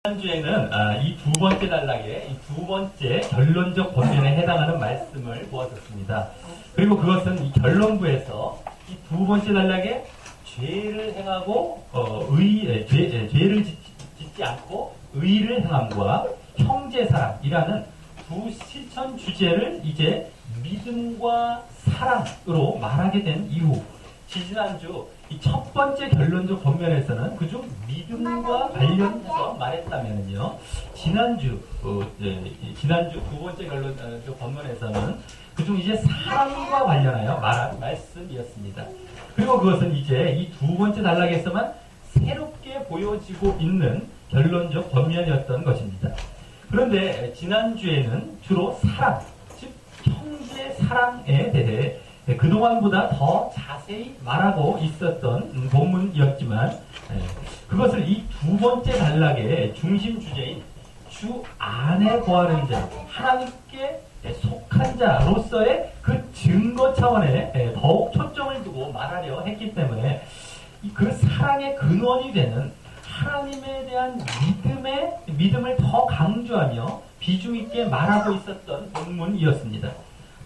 지난주에는 이 두 번째 단락의 이 두 번째 결론적 권면에 해당하는 말씀을 보았었습니다. 그리고 그것은 이 결론부에서 이 두 번째 단락에 죄를 행하고 죄를 짓지 않고 의를 행함과 형제사랑이라는 두 실천 주제를 이제 믿음과 사랑으로 말하게 된 이후, 지난주 이 첫 번째 결론적 권면에서는 그중 믿음과 관련해서 말했다면요, 지난주 두 번째 결론적 권면에서는 그중 이제 사랑과 관련하여 말한 말씀이었습니다. 그리고 그것은 이제 이 두 번째 단락에서만 새롭게 보여지고 있는 결론적 권면이었던 것입니다. 그런데 지난주에는 주로 사랑, 즉 형제 사랑에 대해 그동안보다 더 자세히 말하고 있었던 본문이었지만, 그것을 이 두 번째 단락의 중심 주제인 주 안에 거하는 자, 하나님께 속한 자로서의 그 증거 차원에 더욱 초점을 두고 말하려 했기 때문에 그 사랑의 근원이 되는 하나님에 대한 믿음을 더 강조하며 비중 있게 말하고 있었던 본문이었습니다.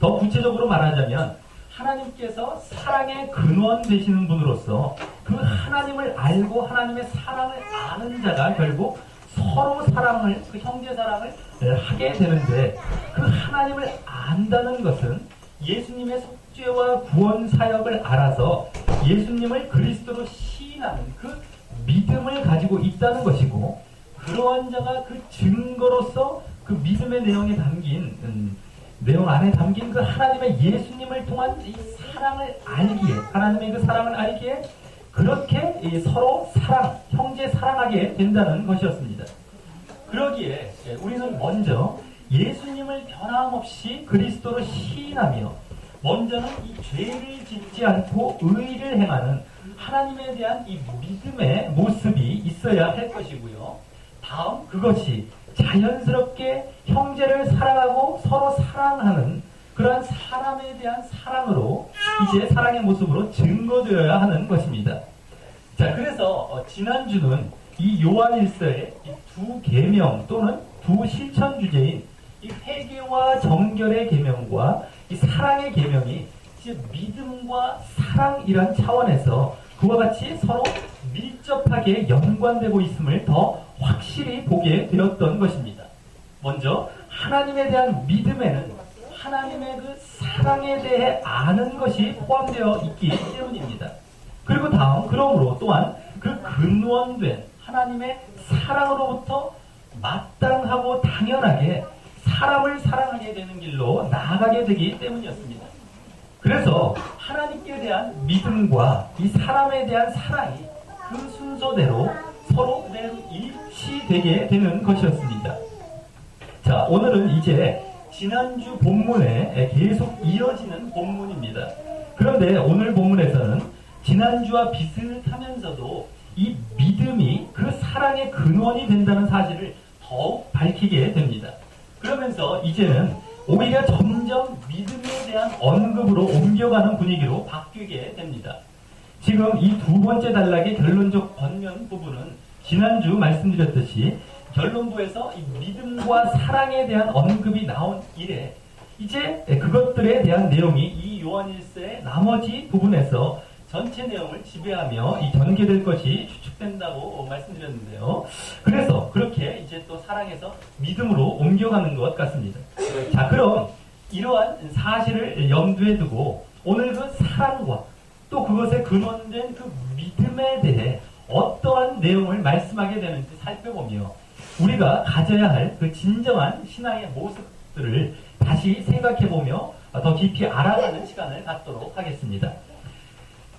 더 구체적으로 말하자면 하나님께서 사랑의 근원 되시는 분으로서 그 하나님을 알고 하나님의 사랑을 아는 자가 결국 서로 사랑을, 그 형제 사랑을 하게 되는데, 그 하나님을 안다는 것은 예수님의 속죄와 구원 사역을 알아서 예수님을 그리스도로 시인하는 그 믿음을 가지고 있다는 것이고, 그러한 자가 그 증거로서 그 믿음의 내용에 담긴 내용 안에 담긴 그 하나님의 예수님을 통한 이 사랑을 알기에, 하나님의 그 사랑을 알기에 그렇게 서로 사랑, 형제 사랑하게 된다는 것이었습니다. 그러기에 우리는 먼저 예수님을 변함없이 그리스도로 시인하며, 먼저는 이 죄를 짓지 않고 의를 행하는 하나님에 대한 이 믿음의 모습이 있어야 할 것이고요. 다음, 그것이 자연스럽게 형제를 사랑하고 서로 사랑하는 그러한 사람에 대한 사랑으로, 이제 사랑의 모습으로 증거되어야 하는 것입니다. 자, 그래서 지난주는 이 요한일서의 이 두 계명 또는 두 실천 주제인 이 회개와 정결의 계명과 이 사랑의 계명이 이제 믿음과 사랑이란 차원에서 그와 같이 서로 밀접하게 연관되고 있음을 더 확실히 보게 되었던 것입니다. 먼저 하나님에 대한 믿음에는 하나님의 그 사랑에 대해 아는 것이 포함되어 있기 때문입니다. 그리고 다음, 그러므로 또한 그 근원된 하나님의 사랑으로부터 마땅하고 당연하게 사람을 사랑하게 되는 길로 나아가게 되기 때문이었습니다. 그래서 하나님께 대한 믿음과 이 사람에 대한 사랑이 그 순서대로 서로 그대로 일치되게 되는 것이었습니다. 자, 오늘은 이제 지난주 본문에 계속 이어지는 본문입니다. 그런데 오늘 본문에서는 지난주와 비슷하면서도 이 믿음이 그 사랑의 근원이 된다는 사실을 더욱 밝히게 됩니다. 그러면서 이제는 오히려 점점 믿음에 대한 언급으로 옮겨가는 분위기로 바뀌게 됩니다. 지금 이 두 번째 단락의 결론적 권면 부분은 지난주 말씀드렸듯이 결론부에서 이 믿음과 사랑에 대한 언급이 나온 이래 이제 그것들에 대한 내용이 이 요한일서의 나머지 부분에서 전체 내용을 지배하며 이 전개될 것이 추측된다고 말씀드렸는데요. 그래서 그렇게 이제 또 사랑에서 믿음으로 옮겨가는 것 같습니다. 자, 그럼 이러한 사실을 염두에 두고 오늘 그 사랑과 또 그것에 근원된 그 믿음에 대해 어떠한 내용을 말씀하게 되는지 살펴보며 우리가 가져야 할 그 진정한 신앙의 모습들을 다시 생각해보며 더 깊이 알아가는 시간을 갖도록 하겠습니다.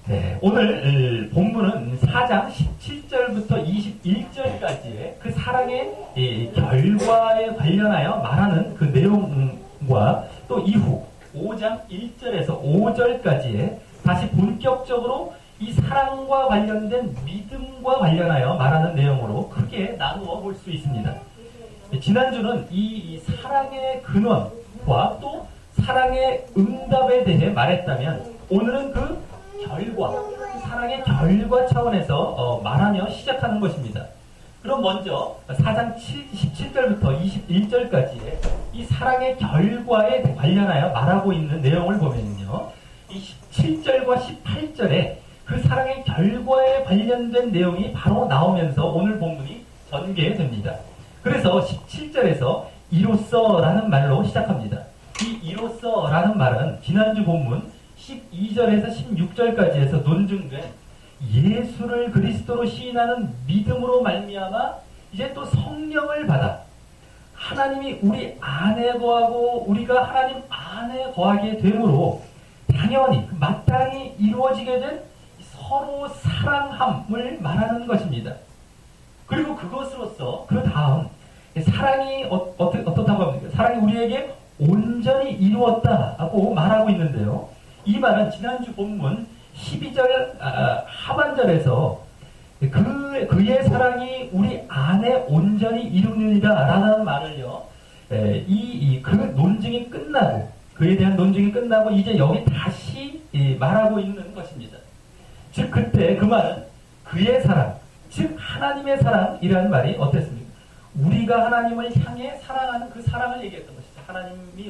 네, 오늘 본문은 4장 17절부터 21절까지의 그 사랑의 결과에 관련하여 말하는 그 내용과 또 이후 5장 1절에서 5절까지의 다시 본격적으로 이 사랑과 관련된 믿음과 관련하여 말하는 내용으로 크게 나누어 볼 수 있습니다. 지난주는 이 사랑의 근원과 또 사랑의 응답에 대해 말했다면, 오늘은 그 결과, 사랑의 결과 차원에서 말하며 시작하는 것입니다. 그럼 먼저 4장 17절부터 21절까지의 이 사랑의 결과에 관련하여 말하고 있는 내용을 보면요. 이 17절과 18절에 그 사랑의 결과에 관련된 내용이 바로 나오면서 오늘 본문이 전개됩니다. 그래서 17절에서 이로써라는 말로 시작합니다. 이 이로써라는 말은 지난주 본문 12절에서 16절까지에서 논증된 예수를 그리스도로 시인하는 믿음으로 말미암아 이제 또 성령을 받아 하나님이 우리 안에 거하고 우리가 하나님 안에 거하게 되므로 당연히 마땅히 이루어지게 된 서로 사랑함을 말하는 것입니다. 그리고 그것으로서 그 다음 사랑이 어떻다고 합니까? 사랑이 우리에게 온전히 이루었다고 말하고 있는데요. 이 말은 지난주 본문 12절 하반절에서 그의 사랑이 우리 안에 온전히 이루느니라 라는 말을요. 그 논증이 끝나고 그에 대한 논증이 끝나고 이제 여기 다시 말하고 있는 것입니다. 즉 그때 그 말은 그의 사랑, 즉 하나님의 사랑이라는 말이 어땠습니까? 우리가 하나님을 향해 사랑하는 그 사랑을 얘기했던 것이죠. 하나님이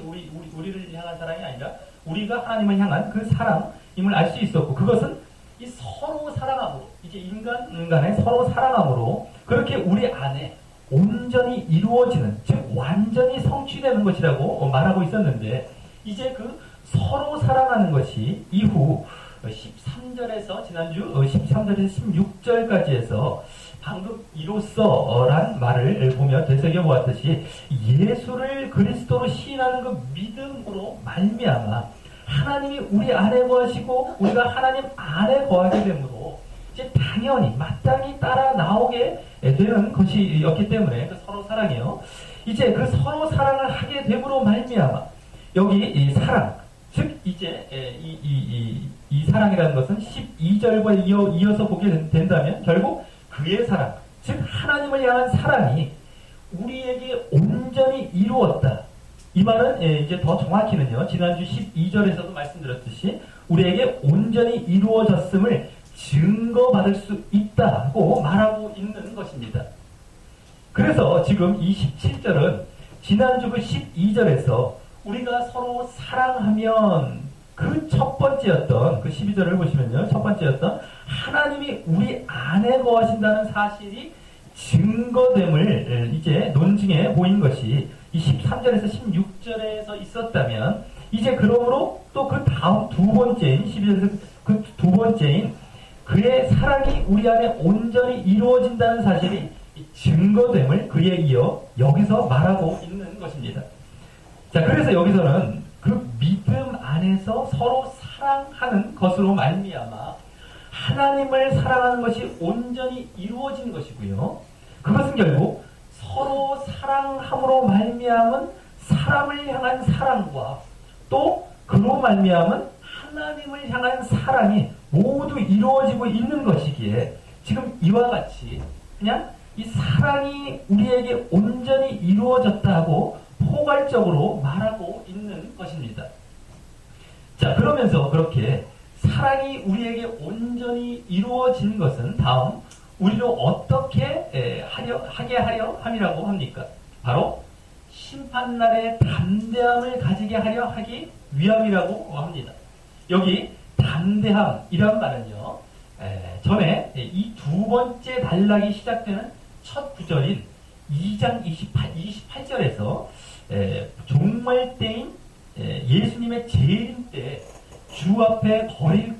우리를 향한 사랑이 아니라 우리가 하나님을 향한 그 사랑임을 알 수 있었고 그것은 이 서로 사랑함으로 이제 인간 간의 서로 사랑함으로 그렇게 우리 안에 온전히 이루어지는 즉 완전히 성취되는 것이라고 말하고 있었는데 이제 그 서로 사랑하는 것이 이후 13절에서 지난주 13절에서 16절까지 해서 방금 이로써란 말을 보며 되새겨보았듯이 예수를 그리스도로 시인하는 그 믿음으로 말미암아 하나님이 우리 안에 거하시고 우리가 하나님 안에 거하게 되므로 이제 당연히 마땅히 따라 나오게 되는 것이었기 때문에 그 서로 사랑이요. 이제 그 서로 사랑을 하게 됨으로 말미암아 여기 이 사랑 즉 이제 이 사랑이라는 것은 12절과 이어서 보게 된다면 결국 그의 사랑 즉 하나님을 향한 사랑이 우리에게 온전히 이루었다. 이 말은 이제 더 정확히는요. 지난주 12절에서도 말씀드렸듯이 우리에게 온전히 이루어졌음을 증거받을 수 있다고 말하고 있는 것입니다. 그래서 지금 이 17절은 지난주 그 12절에서 우리가 서로 사랑하면 그 첫 번째였던 그 12절을 보시면요. 첫 번째였던 하나님이 우리 안에 거하신다는 사실이 증거됨을 이제 논증해 보인 것이 이 13절에서 16절에서 있었다면 이제 그러므로 또 그 다음 두 번째인 12절에서 그 두 번째인 그의 사랑이 우리 안에 온전히 이루어진다는 사실이 증거됨을 그에 이어 여기서 말하고 있는 것입니다. 자, 그래서 여기서는 그 믿음 안에서 서로 사랑하는 것으로 말미암아 하나님을 사랑하는 것이 온전히 이루어진 것이고요. 그것은 결국 서로 사랑함으로 말미암은 사람을 향한 사랑과 또 그로 말미암은 하나님을 향한 사랑이 모두 이루어지고 있는 것이기에 지금 이와 같이 그냥 이 사랑이 우리에게 온전히 이루어졌다고 포괄적으로 말하고 있는 것입니다. 자, 그러면서 그렇게 사랑이 우리에게 온전히 이루어진 것은 다음 우리로 어떻게 하게 하려 함이라고 합니까? 바로 심판날에 담대함을 가지게 하려 하기 위함이라고 합니다. 여기 담대함이란 말은요. 전에 이 두 번째 단락이 시작되는 첫 구절인 2장 28절에서 종말 때인 예수님의 재림 때 주 앞에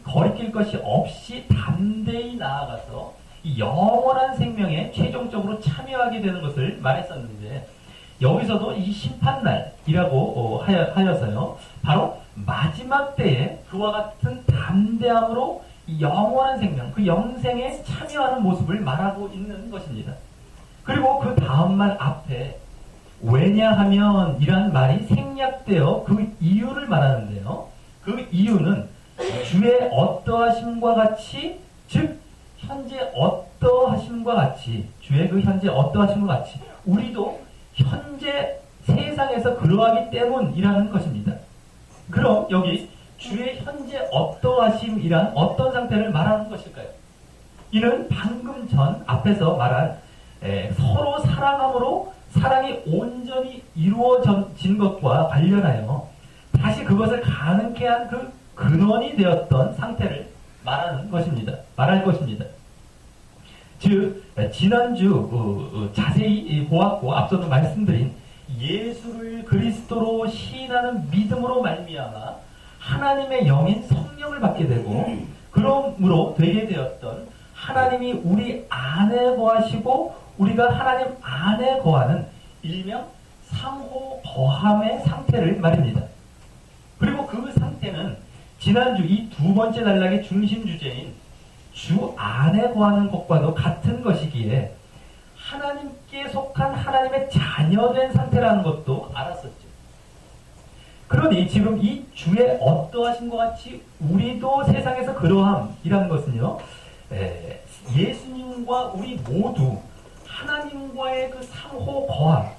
거리낄 것이 없이 담대히 나아가서 이 영원한 생명에 최종적으로 참여하게 되는 것을 말했었는데 여기서도 이 심판날이라고 하여서요. 바로 마지막 때에 그와 같은 담대함으로 이 영원한 생명, 그 영생에 참여하는 모습을 말하고 있는 것입니다. 그리고 그 다음 말 앞에 왜냐하면 이란 말이 생략되어 그 이유를 말하는데요. 그 이유는 주의 어떠하심과 같이 즉 현재 어떠하심과 같이 주의 그 현재 어떠하심과 같이 우리도 현재 세상에서 그러하기 때문이라는 것입니다. 그럼 여기 주의 현재 어떠하심이란 어떤 상태를 말하는 것일까요? 이는 방금 전 앞에서 말한 서로 사랑함으로 사랑이 온전히 이루어진 것과 관련하여 다시 그것을 가능케 한 그 근원이 되었던 상태를 말할 것입니다. 즉 지난주 자세히 보았고 앞서도 말씀드린 예수를 그리스도로 시인하는 믿음으로 말미암아 하나님의 영인 성령을 받게 되고 그러므로 되게 되었던 하나님이 우리 안에 거하시고 우리가 하나님 안에 거하는 일명 상호 거함의 상태를 말입니다. 그리고 그 상태는 지난주 이 두 번째 단락의 중심 주제인 주 안에 거하는 것과도 같은 것이기에 하나님께 속한 하나님의 자녀된 상태라는 것도 알았었죠. 그러니 지금 이 주에 어떠하신 것 같이 우리도 세상에서 그러함이라는 것은요, 예수님과 우리 모두 하나님과의 그 상호 거함,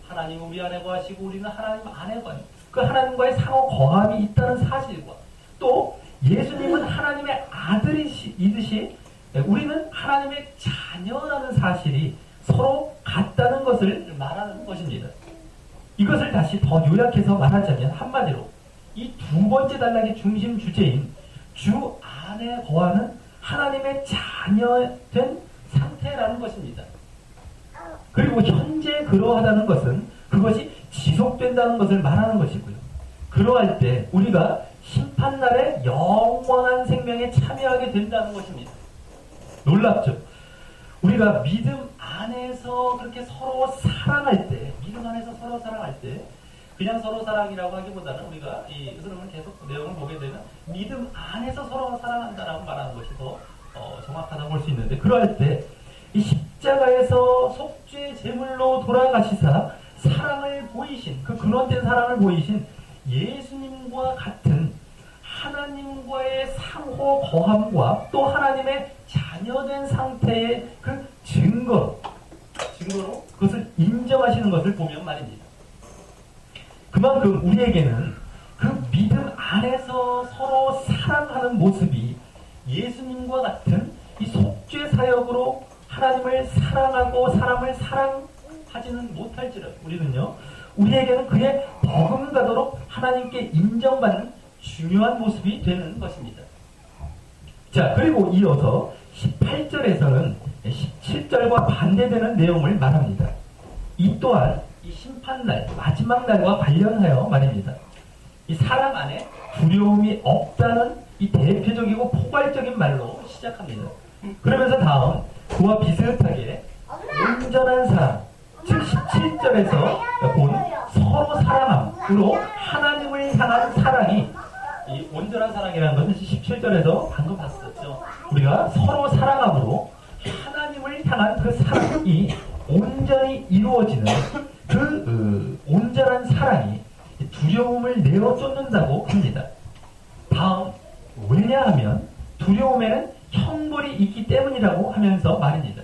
하나님은 우리 안에 거하시고 우리는 하나님 안에 거함, 그 하나님과의 상호 거함이 있다는 사실과 또 예수님은 하나님의 아들이듯이 우리는 하나님의 자녀라는 사실이 서로 같다는 것을 말하는 것입니다. 이것을 다시 더 요약해서 말하자면 한마디로 이 두 번째 단락의 중심 주제인 주 안에 거하는 하나님의 자녀된 상태라는 것입니다. 그리고 현재 그러하다는 것은 그것이 지속된다는 것을 말하는 것이고요. 그러할 때 우리가 심판날에 영원한 생명에 참여하게 된다는 것입니다. 놀랍죠? 우리가 믿음 안에서 그렇게 서로 사랑할 때, 믿음 안에서 서로 사랑할 때, 그냥 서로 사랑이라고 하기보다는 우리가 이 흐름을 계속 내용을 보게 되면 믿음 안에서 서로 사랑한다라고 말하는 것이 더 정확하다고 볼 수 있는데, 그럴 때 이 십자가에서 속죄 제물로 돌아가시사 사랑을 보이신, 그 근원된 사랑을 보이신 예수님과 같은 하나님과의 상호 거함과 또 하나님의 자녀된 상태의 그 증거로 그것을 인정하시는 것을 보면 말입니다. 그만큼 우리에게는 그 믿음 안에서 서로 사랑하는 모습이 예수님과 같은 이 속죄 사역으로 하나님을 사랑하고 사람을 사랑하지는 못할지라도 우리에게는 그의 버금가도록 하나님께 인정받는 중요한 모습이 되는 것입니다. 자, 그리고 이어서 18절에서는 17절과 반대되는 내용을 말합니다. 이 또한 이 심판날, 마지막 날과 관련하여 말입니다. 이 사람 안에 두려움이 없다는 이 대표적이고 포괄적인 말로 시작합니다. 그러면서 다음 그와 비슷하게 온전한 사랑, 즉 17절에서 본 서로 사랑함으로 하나님을 향한 사랑이, 이 온전한 사랑이라는 것은 17절에서 방금 봤었죠. 우리가 서로 사랑함으로 하나님을 향한 그 사랑이 온전히 이루어지는 그 온전한 사랑이 두려움을 내어 쫓는다고 합니다. 다음, 왜냐하면 두려움에는 형벌이 있기 때문이라고 하면서 말입니다.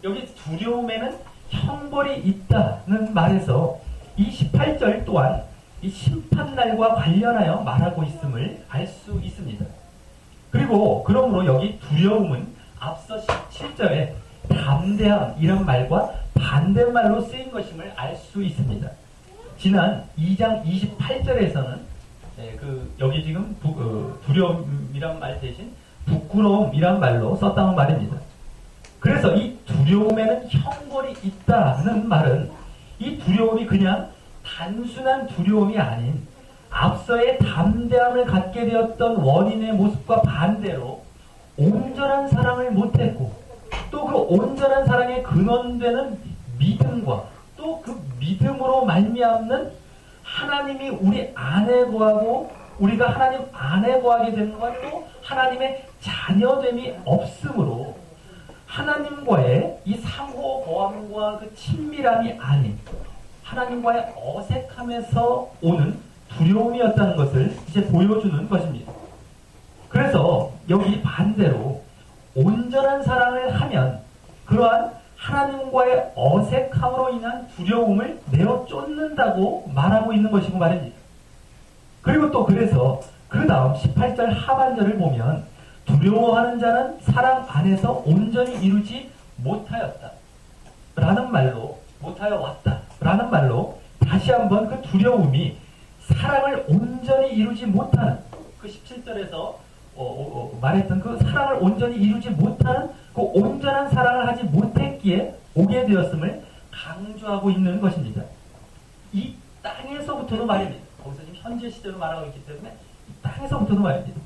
여기 두려움에는 형벌이 있다는 말에서 이 18절 또한 이 심판날과 관련하여 말하고 있음을 알 수 있습니다. 그리고 그러므로 여기 두려움은 앞서 17절에 담대함 이런 말과 반대말로 쓰인 것임을 알 수 있습니다. 지난 2장 28절에서는 여기 지금 두려움이란 말 대신 부끄러움이란 말로 썼다는 말입니다. 그래서 이 두려움에는 형벌이 있다는 말은 이 두려움이 그냥 단순한 두려움이 아닌 앞서의 담대함을 갖게 되었던 원인의 모습과 반대로 온전한 사랑을 못했고 또 그 온전한 사랑의 근원되는 믿음과 또 그 믿음으로 말미암는 하나님이 우리 안에 거하고 우리가 하나님 안에 거하게 되는 것과 또 하나님의 자녀됨이 없으므로 하나님과의 이 상호 거함과 그 친밀함이 아닌 하나님과의 어색함에서 오는 두려움이었다는 것을 이제 보여주는 것입니다. 그래서 여기 반대로 온전한 사랑을 하면 그러한 하나님과의 어색함으로 인한 두려움을 내어 쫓는다고 말하고 있는 것이고 말입니다. 그리고 또 그래서 그 다음 18절 하반절을 보면 두려워하는 자는 사랑 안에서 온전히 이루지 못하였다. 라는 말로, 못하여 왔다 라는 말로 다시 한번 그 두려움이 사랑을 온전히 이루지 못하는, 그 17절에서 말했던 그 사랑을 온전히 이루지 못하는 그 온전한 사랑을 하지 못했기에 오게 되었음을 강조하고 있는 것입니다. 이 땅에서부터도 말입니다. 거기서 지금 현재 시제로 말하고 있기 때문에 이 땅에서부터도 말입니다.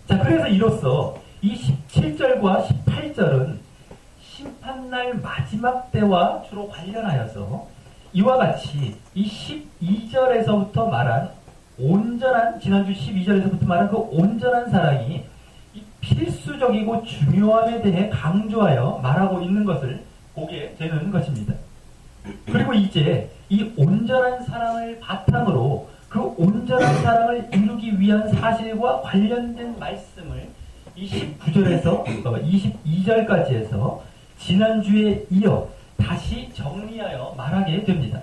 자, 그래서 이로써 이 17절과 18절은 심판날 마지막 때와 주로 관련하여서 이와 같이 이 12절에서부터 말한 온전한, 지난주 12절에서부터 말한 그 온전한 사랑이 이 필수적이고 중요함에 대해 강조하여 말하고 있는 것을 보게 되는 것입니다. 그리고 이제 이 온전한 사랑을 바탕으로 그 온전한 사랑을 이루기 위한 사실과 관련된 말씀을 이 19절에서 22절까지 해서 지난주에 이어 다시 정리하여 말하게 됩니다.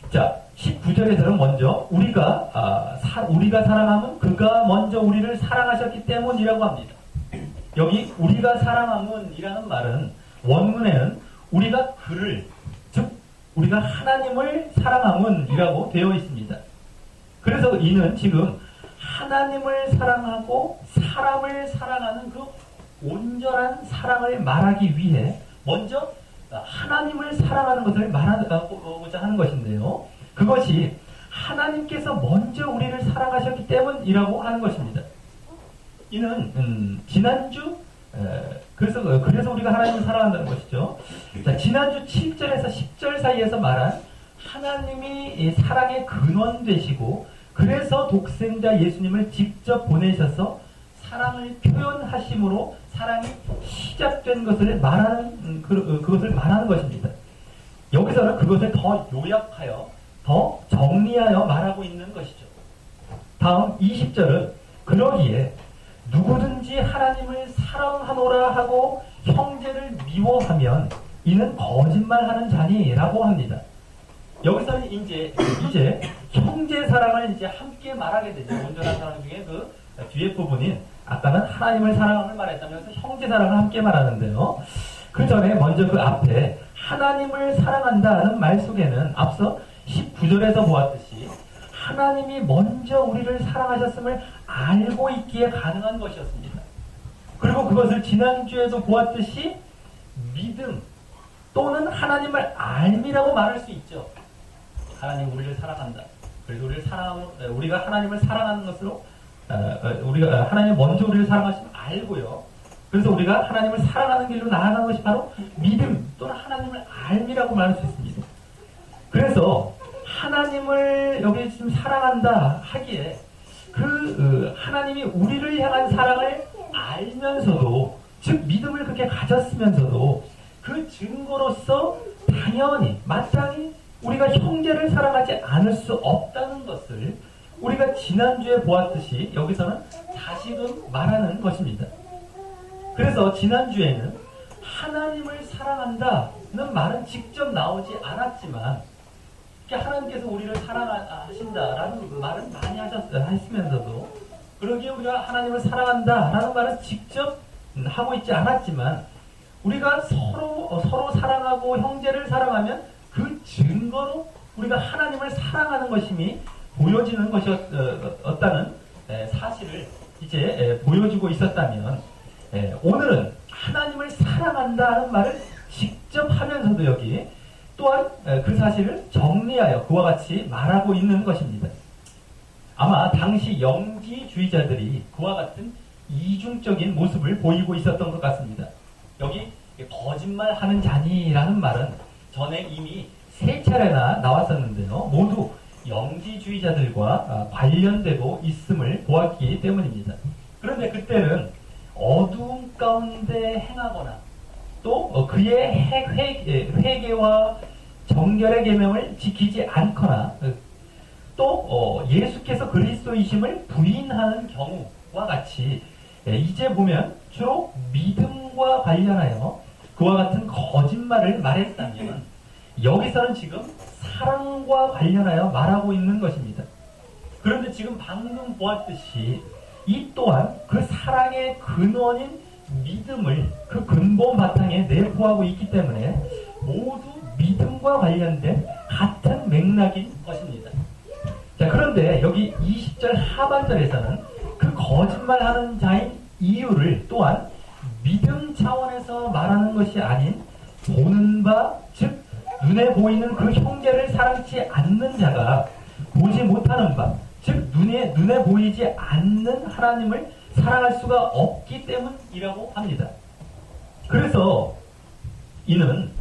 자, 19절에서는 먼저 우리가 사랑함은 그가 먼저 우리를 사랑하셨기 때문이라고 합니다. 여기 우리가 사랑함은 이라는 말은 원문에는 우리가 그를, 즉 우리가 하나님을 사랑함은 이라고 되어 있습니다. 그래서 이는 지금 하나님을 사랑하고 사람을 사랑하는 그 온전한 사랑을 말하기 위해 먼저 하나님을 사랑하는 것을 말하고자 하는 것인데요. 그것이 하나님께서 먼저 우리를 사랑하셨기 때문이라고 하는 것입니다. 이는 지난주 그래서 우리가 하나님을 사랑한다는 것이죠. 자, 지난주 7절에서 10절 사이에서 말한 하나님이 사랑의 근원 되시고 그래서 독생자 예수님을 직접 보내셔서 사랑을 표현하심으로 사랑이 시작된 것을 말하는 그것을 말하는 것입니다. 여기서는 그것을 더 요약하여 더 정리하여 말하고 있는 것이죠. 다음 20절은 그러기에 누구든지 하나님을 사랑하노라 하고 형제를 미워하면 이는 거짓말하는 자니라고 합니다. 여기서는 이제 형제 사랑을 이제 함께 말하게 되죠. 온전한 사랑 중에 그 뒤에 부분인 아까는 하나님을 사랑함을 말했다면서 형제 사랑을 함께 말하는데요. 그 전에 먼저 그 앞에 하나님을 사랑한다는 말 속에는 앞서 19절에서 보았듯이 하나님이 먼저 우리를 사랑하셨음을 알고 있기에 가능한 것이었습니다. 그리고 그것을 지난주에도 보았듯이 믿음 또는 하나님을 알미라고 말할 수 있죠. 하나님 우리를 사랑한다. 그래서 우리가 하나님을 사랑하는 것으로 우리가 하나님 먼저 우리를 사랑하시면 알고요. 그래서 우리가 하나님을 사랑하는 길로 나아가는 것이 바로 믿음 또는 하나님을 알미라고 말할 수 있습니다. 그래서 하나님을 여기 지금 사랑한다 하기에 하나님이 우리를 향한 사랑을 알면서도, 즉 믿음을 그렇게 가졌으면서도 그 증거로서 당연히 마땅히 우리가 형제를 사랑하지 않을 수 없다는 것을 우리가 지난주에 보았듯이 여기서는 다시금 말하는 것입니다. 그래서 지난주에는 하나님을 사랑한다는 말은 직접 나오지 않았지만 하나님께서 우리를 사랑하신다라는 말은 많이 하시면서도 그러기에 우리가 하나님을 사랑한다라는 말은 직접 하고 있지 않았지만 우리가 서로 사랑하고 형제를 사랑하면 그 증거로 우리가 하나님을 사랑하는 것임이 보여지는 것이었다는 사실을 이제 보여주고 있었다면 오늘은 하나님을 사랑한다는 말을 직접 하면서도 여기 또한 그 사실을 정리하여 그와 같이 말하고 있는 것입니다. 아마 당시 영지주의자들이 그와 같은 이중적인 모습을 보이고 있었던 것 같습니다. 여기 거짓말하는 자니라는 말은 전에 이미 3차례나 나왔었는데요. 모두 영지주의자들과 관련되고 있음을 보았기 때문입니다. 그런데 그때는 어두움 가운데 행하거나 또 그의 회개와 정결의 계명을 지키지 않거나 또 예수께서 그리스도이심을 부인하는 경우와 같이 이제 보면 주로 믿음과 관련하여 그와 같은 거짓말을 말했다면 여기서는 지금 사랑과 관련하여 말하고 있는 것입니다. 그런데 지금 방금 보았듯이 이 또한 그 사랑의 근원인 믿음을 그 근본 바탕에 내포하고 있기 때문에 모두 믿음과 관련된 같은 맥락인 것입니다. 자, 그런데 여기 20절 하반절에서는 그 거짓말하는 자인 이유를 또한 믿음 차원에서 말하는 것이 아닌 보는 바, 즉 눈에 보이는 그 형제를 사랑치 않는 자가 보지 못하는 바, 즉 눈에 보이지 않는 하나님을 사랑할 수가 없기 때문이라고 합니다. 그래서 이는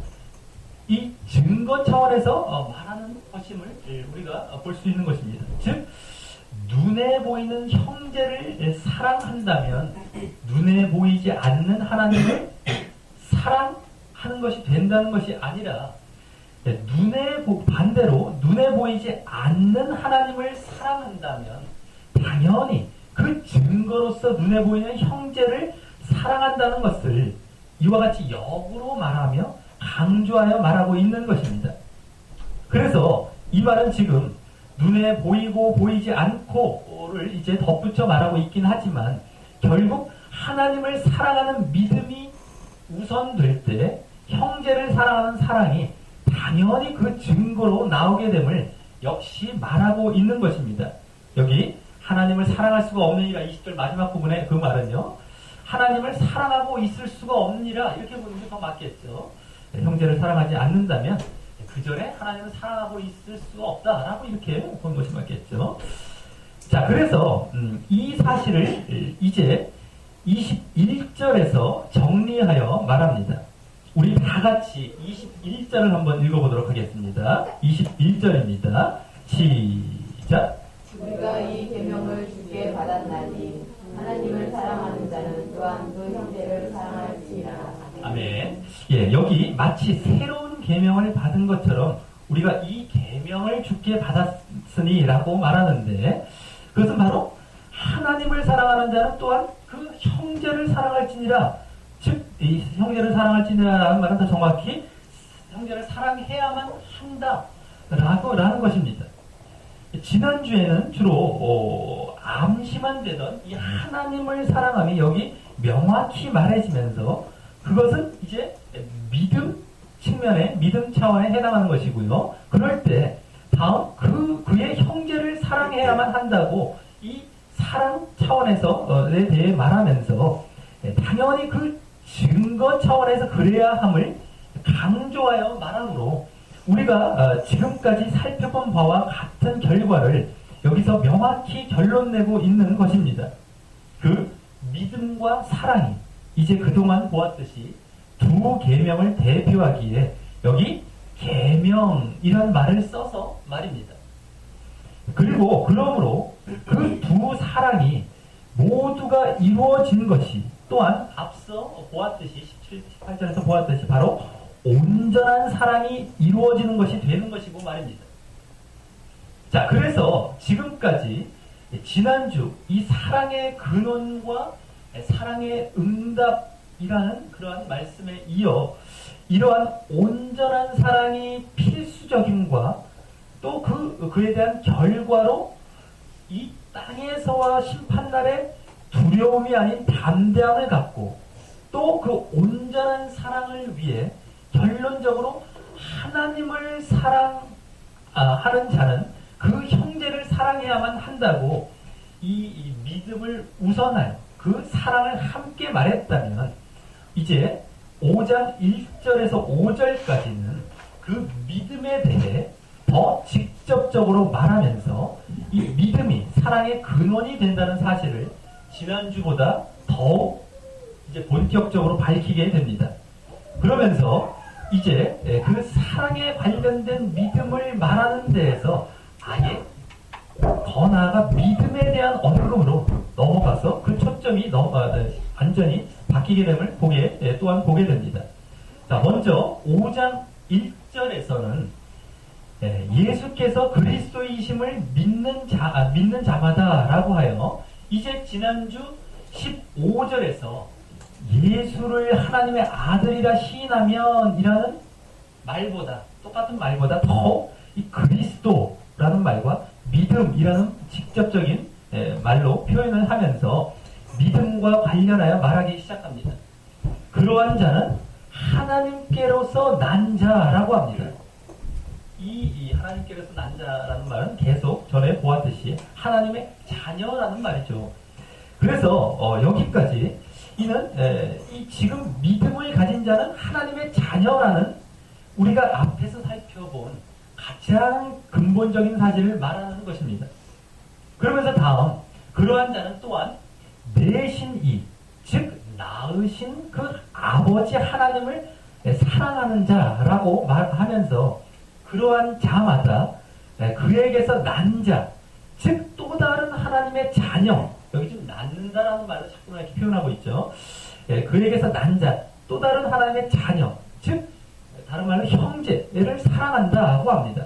이 증거 차원에서 말하는 것임을 우리가 볼 수 있는 것입니다. 즉 눈에 보이는 형제를 사랑한다면 눈에 보이지 않는 하나님을 사랑하는 것이 된다는 것이 아니라 반대로 눈에 보이지 않는 하나님을 사랑한다면 당연히 그 증거로서 눈에 보이는 형제를 사랑한다는 것을 이와 같이 역으로 말하며 강조하여 말하고 있는 것입니다. 그래서 이 말은 지금 눈에 보이고 보이지 않고를 이제 덧붙여 말하고 있긴 하지만 결국 하나님을 사랑하는 믿음이 우선될 때 형제를 사랑하는 사랑이 당연히 그 증거로 나오게 됨을 역시 말하고 있는 것입니다. 여기 하나님을 사랑할 수가 없느니라 20절 마지막 부분에 그 말은요. 하나님을 사랑하고 있을 수가 없느니라 이렇게 보는 게 더 맞겠죠. 형제를 사랑하지 않는다면 그 전에 하나님을 사랑하고 있을 수가 없다라고 이렇게 보는 것이 맞겠죠. 자, 그래서 이 사실을 이제 21절에서 정리하여 말합니다. 우리 다 같이 21절을 한번 읽어보도록 하겠습니다. 21절입니다. 시작. 우리가 이 계명을 주께 받았나니 하나님을 사랑하는 자는 또한 그 형제를 사랑할지니라. 아멘. 예, 여기 마치 새로운 계명을 받은 것처럼 우리가 이 계명을 주께 받았으니라고 말하는데 그것은 바로 하나님을 사랑하는 자는 또한 그 형제를 사랑할지니라. 즉, 이 형제를 사랑할지니라라는 말은 더 정확히 형제를 사랑해야만 한다라는 것입니다. 지난주에는 주로 암시만 되던 이 하나님을 사랑함이 여기 명확히 말해지면서 그것은 이제 믿음 측면의 믿음 차원에 해당하는 것이고요. 그럴 때 다음 그의 형제를 사랑해야만 한다고 이 사랑 차원에서에 대해 말하면서 당연히 그 증거 차원에서 그래야 함을 강조하여 말하므로 우리가 지금까지 살펴본 바와 같은 결과를 여기서 명확히 결론내고 있는 것입니다. 그 믿음과 사랑이 이제 그동안 보았듯이 두 계명을 대표하기에 여기 계명이라는 말을 써서 말입니다. 그리고 그러므로 그 두 사랑이 모두가 이루어진 것이 또한 앞서 보았듯이 17, 18절에서 보았듯이 바로 온전한 사랑이 이루어지는 것이 되는 것이고 말입니다. 자, 그래서 지금까지 지난주 이 사랑의 근원과 사랑의 응답이라는 그러한 말씀에 이어 이러한 온전한 사랑이 필수적임과 또 그에 대한 결과로 이 땅에서와 심판날에 두려움이 아닌 담대함을 갖고 또 그 온전한 사랑을 위해 결론적으로 하나님을 사랑하는 자는 그 형제를 사랑해야만 한다고 이 믿음을 우선하여 그 사랑을 함께 말했다면 이제 5장 1절에서 5절까지는 그 믿음에 대해 더 직접적으로 말하면서 이 믿음이 사랑의 근원이 된다는 사실을 지난주보다 더욱 이제 본격적으로 밝히게 됩니다. 그러면서 이제 그 사랑에 관련된 믿음을 말하는 데에서 아예 더 나아가 믿음에 대한 언급으로 넘어가서 그 초점이 완전히 바뀌게 됨을 또한 보게 됩니다. 자, 먼저 5장 1절에서는 예수께서 그리스도이심을 믿는 자마다라고 하여 이제 지난주 15절에서 예수를 하나님의 아들이라 시인하면 이라는 말보다 똑같은 말보다 더 이 그리스도라는 말과 믿음이라는 직접적인 말로 표현을 하면서 믿음과 관련하여 말하기 시작합니다. 그러한 자는 하나님께로서 난 자라고 합니다. 이 하나님께로서 난 자라는 말은 계속 전에 보았듯이 하나님의 자녀라는 말이죠. 그래서 여기까지 이는 이 지금 믿음을 가진 자는 하나님의 자녀라는 우리가 앞에서 살펴본 가장 근본적인 사실을 말하는 것입니다. 그러면서 다음 그러한 자는 또한 내신 이, 즉 낳으신 그 아버지 하나님을 사랑하는 자라고 말하면서 그러한 자마다 그에게서 난 자, 즉 또 다른 하나님의 자녀, 여기 지금 낳는다라는 말을 자꾸 이렇게 표현하고 있죠. 그에게서 난 자, 또 다른 하나님의 자녀, 즉 다른 말로 형제를 사랑한다고 합니다.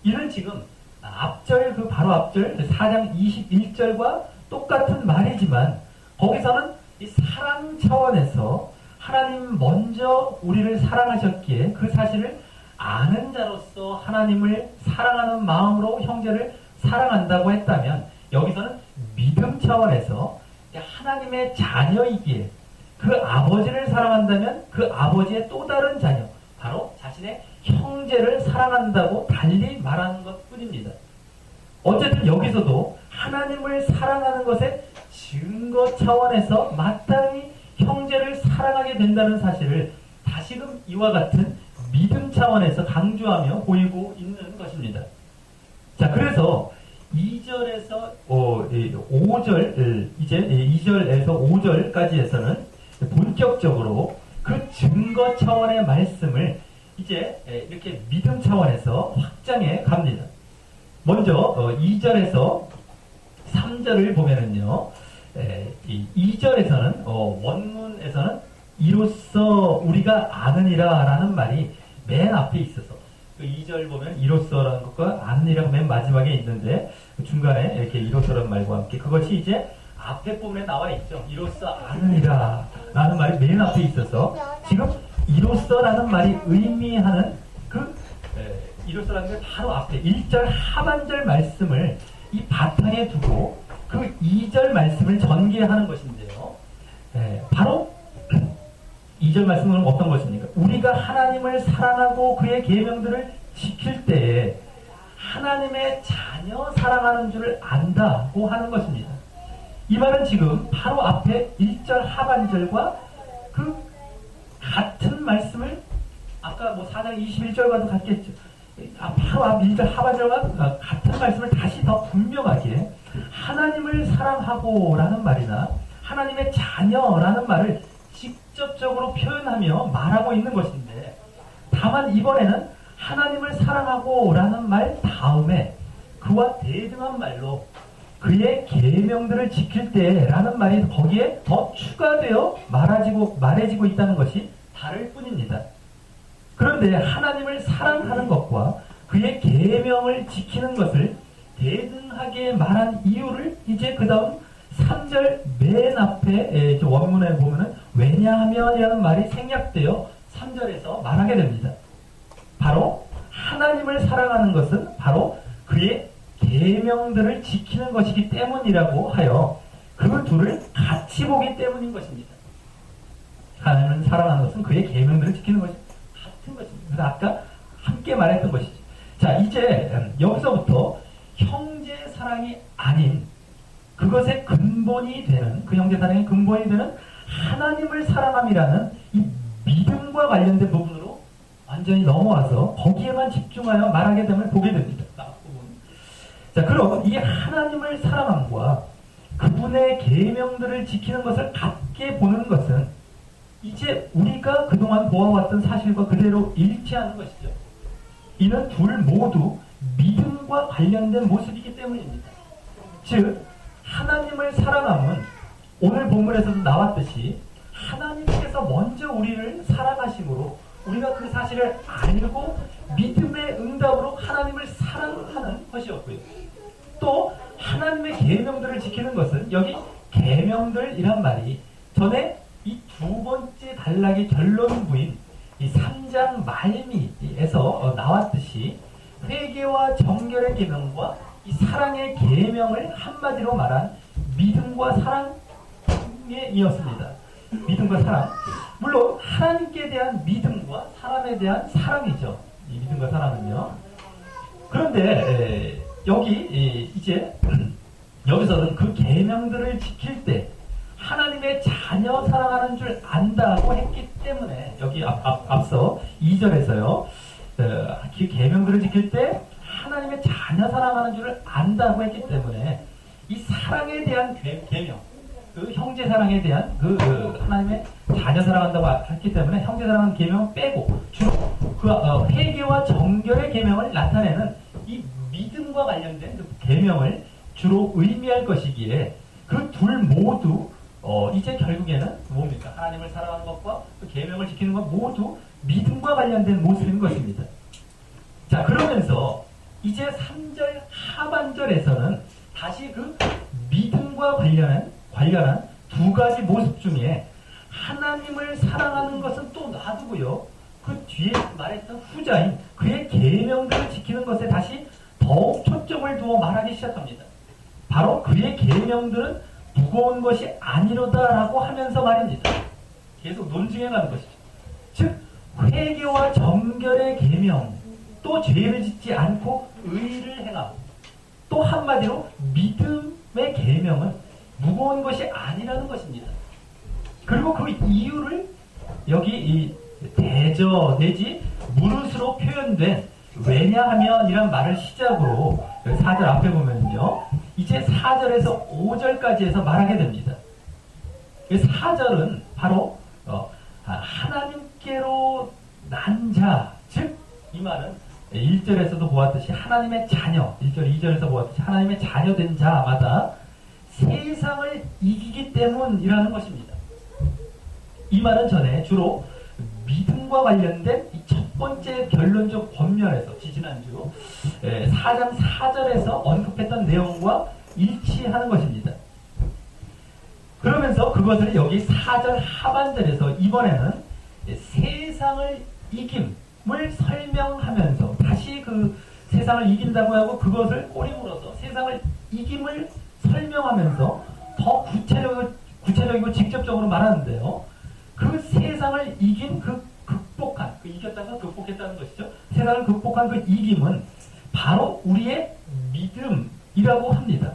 이는 지금 앞절 그 바로 앞절 4장 21절과 똑같은 말이지만 거기서는 이 사랑 차원에서 하나님 먼저 우리를 사랑하셨기에 그 사실을 아는 자로서 하나님을 사랑하는 마음으로 형제를 사랑한다고 했다면 여기서는 믿음 차원에서 하나님의 자녀이기에 그 아버지를 사랑한다면 그 아버지의 또 다른 자녀 바로 자신의 형제를 사랑한다고 달리 말하는 것뿐입니다. 어쨌든 여기서도 하나님을 사랑하는 것의 증거 차원에서 마땅히 형제를 사랑하게 된다는 사실을 다시금 이와 같은 믿음 차원에서 강조하며 보이고 있는 것입니다. 자, 그래서 2절에서 5절, 이제 2절에서 5절까지에서는 본격적으로 그 증거 차원의 말씀을 이제 이렇게 믿음 차원에서 확장해 갑니다. 먼저 2절에서 3절을 보면은요, 2절에서는 원문에서는 이로써 우리가 아느니라 라는 말이 맨 앞에 있어서 그 2절 보면 이로써라는 것과 아느니라가 맨 마지막에 있는데 중간에 이렇게 이로써라는 말과 함께 그것이 이제 앞에 부분에 나와 있죠. 이로써 아느니라 라는 말이 맨 앞에 있어서 지금 이로써라는 말이 의미하는 그 이로써라는 게 바로 앞에 1절 하반절 말씀을 이 바탕에 두고 그 2절 말씀을 전개하는 것인데요. 바로 2절 말씀은 어떤 것입니까? 우리가 하나님을 사랑하고 그의 계명들을 지킬 때에 하나님의 자녀 사랑하는 줄을 안다고 하는 것입니다. 이 말은 지금 바로 앞에 1절 하반절과 그 같은 말씀을 아까 뭐 4장 21절과도 같겠죠. 바로 앞 1절 하반절과 같은 말씀을 다시 더 분명하게 하나님을 사랑하고 라는 말이나 하나님의 자녀라는 말을 직접적으로 표현하며 말하고 있는 것인데 다만 이번에는 하나님을 사랑하고 라는 말 다음에 그와 대등한 말로 그의 계명들을 지킬 때 라는 말이 거기에 더 추가되어 말해지고 있다는 것이 다를 뿐입니다. 그런데 하나님을 사랑하는 것과 그의 계명을 지키는 것을 대등하게 말한 이유를 이제 그 다음 3절 맨 앞에 원문에 보면은 왜냐하면이라는 말이 생략되어 3절에서 말하게 됩니다. 바로 하나님을 사랑하는 것은 바로 그의 계명들을 지키는 것이기 때문이라고 하여 그 둘을 같이 보기 때문인 것입니다. 하나님을 사랑하는 것은 그의 계명들을 지키는 것이 같은 것입니다. 그래서 아까 함께 말했던 것이죠. 자, 이제 여기서부터 형제 사랑이 아닌 그것의 근본이 되는 그 형제 사랑의 근본이 되는 하나님을 사랑함이라는 이 믿음과 관련된 부분으로 완전히 넘어와서 거기에만 집중하여 말하게 됨을 보게 됩니다. 자, 그럼 이 하나님을 사랑함과 그분의 계명들을 지키는 것을 같게 보는 것은 이제 우리가 그동안 보아왔던 사실과 그대로 일치하는 것이죠. 이는 둘 모두 믿음과 관련된 모습이기 때문입니다. 즉 하나님을 사랑함은 오늘 본문에서도 나왔듯이 하나님께서 먼저 우리를 사랑하심으로 우리가 그 사실을 알고 믿음의 응답으로 하나님을 사랑하는 것이었고요. 또 하나님의 계명들을 지키는 것은 여기 계명들이란 말이 전에 이 두 번째 단락의 결론부인 이 3장 말미에서 나왔듯이 회개와 정결의 계명과 이 사랑의 계명을 한마디로 말한 믿음과 사랑에 이었습니다. 믿음과 사랑. 물론 하나님께 대한 믿음과 사람에 대한 사랑이죠. 이 믿음과 사랑은요. 그런데 여기 이제 여기서는 그 계명들을 지킬 때 하나님의 자녀 사랑하는 줄 안다고 했기 때문에 여기 앞서 2절에서요. 그 계명들을 지킬 때 하나님의 자녀 사랑하는 줄을 안다고 했기 때문에 이 사랑에 대한 계명, 그 형제 사랑에 대한 그 하나님의 자녀 사랑한다고 했기 때문에 형제 사랑하는 계명 빼고 주로 그 회개와 정결의 계명을 나타내는 이 믿음과 관련된 그 계명을 주로 의미할 것이기에 그 둘 모두 이제 결국에는 뭡니까? 하나님을 사랑하는 것과 그 계명을 지키는 것 모두 믿음과 관련된 모습인 것입니다. 자, 그러면서 이제 3절 하반절에서는 다시 그 믿음과 관련한 두 가지 모습 중에 하나님을 사랑하는 것은 또 놔두고요. 그 뒤에 말했던 후자인 그의 계명들을 지키는 것에 다시 더욱 초점을 두어 말하기 시작합니다. 바로 그의 계명들은 무거운 것이 아니로다라고 하면서 말입니다. 계속 논증해가는 것이죠. 즉 회개와 정결의 계명, 또 죄를 짓지 않고 의를 행함, 또 한마디로 믿음의 계명은 무거운 것이 아니라는 것입니다. 그리고 그 이유를 여기 이 대저 내지 무릇으로 표현된 왜냐하면 이란 말을 시작으로 4절 앞에 보면요. 이제 4절에서 5절까지 해서 말하게 됩니다. 4절은 바로 하나님께로 난 자, 즉 이 말은 1절에서도 보았듯이 하나님의 자녀, 1절, 2절에서 보았듯이 하나님의 자녀된 자마다 세상을 이기기 때문이라는 것입니다. 이 말은 전에 주로 믿음과 관련된 이 첫 번째 결론적 권면에서 지지난주 4장 4절에서 언급했던 내용과 일치하는 것입니다. 그러면서 그것을 여기 4절 하반절에서 이번에는 세상을 이김을 설명하면서 다시 그 세상을 이긴다고 하고 그것을 꼬리 물어서 세상을 이김을 설명하면서 더 구체적이고 직접적으로 말하는데요. 그 세상을 이긴 극복한, 이겼다가 극복했다는 것이죠. 세상을 극복한 그 이김은 바로 우리의 믿음이라고 합니다.